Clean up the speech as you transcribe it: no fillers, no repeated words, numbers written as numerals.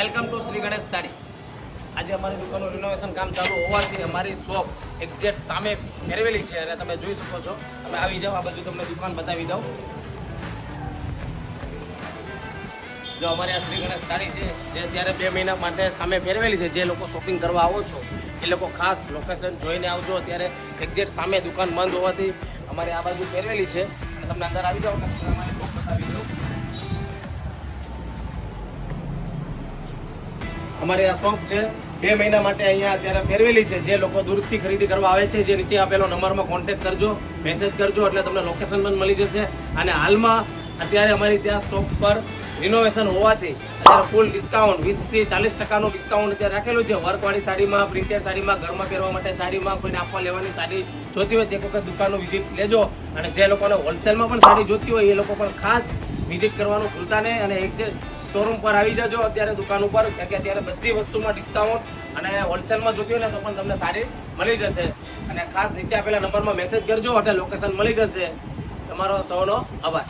Welcome to Shri Ganesh sari. આજે અમારી દુકાનનું રિનોવેશન કામ ચાલુ હોવાથી અમારી શોપ એક્ઝેક્ટ સામે ફેરવેલી છે અને તમે જોઈ શકો છો। તમે આવી જાઓ, આ બાજુ તમને દુકાન બતાવી દઉં। જો અમારી આ શ્રી ગણેશ સાડી છે જે અત્યારે 2 મહિના માટે સામે ફેરવેલી છે। જે લોકો શોપિંગ કરવા આવો છો એ લોકો ખાસ લોકેશન જોઈને આવજો। અત્યારે એક્ઝેક્ટ સામે દુકાન બંધ હોવાથી અમારી આ બાજુ ફેરવેલી છે અને તમને અંદર આવી જાઓ અમારી શોપ બતાવી દઉં। અમારી આ શોપ છે 2 મહિના માટે અહીંયા અત્યારે ફેરવેલી છે। જે લોકો દૂરથી ખરીદી કરવા આવે છે જે નીચે આપેલો નંબરમાં કોન્ટેક્ટ કરજો, મેસેજ કરજો એટલે તમને લોકેશન પણ મળી જશે। અને હાલમાં અત્યારે અમારી ત્યાં શોપ પર રિનોવેશન હોવાથી અત્યારે ફૂલ ડિસ્કાઉન્ટ 20 થી 40% ડિસ્કાઉન્ટ અત્યારે રાખેલું છે। વર્કવાળી સાડીમાં, પ્રિન્ટેડ સાડીમાં, ઘરમાં પહેરવા માટે સાડીમાં, કોઈને આપવા લેવાની સાડી જોતી હોય તો એક વખત દુકાનનું વિઝિટ લેજો। અને જે લોકોને હોલસેલમાં પણ સાડી જોતી હોય એ લોકો પણ ખાસ વિઝિટ કરવાનું ભૂલતા નહીં અને એક જે શોરૂમ પર આવી જજો અત્યારે દુકાન ઉપર, કારણ કે અત્યારે બધી વસ્તુમાં ડિસ્કાઉન્ટ અને હોલસેલમાં જોતી હોય ને તો પણ તમને સાડી મળી જશે। અને ખાસ નીચે આપેલા નંબરમાં મેસેજ કરજો એટલે લોકેશન મળી જશે। તમારો સૌનો આભાર।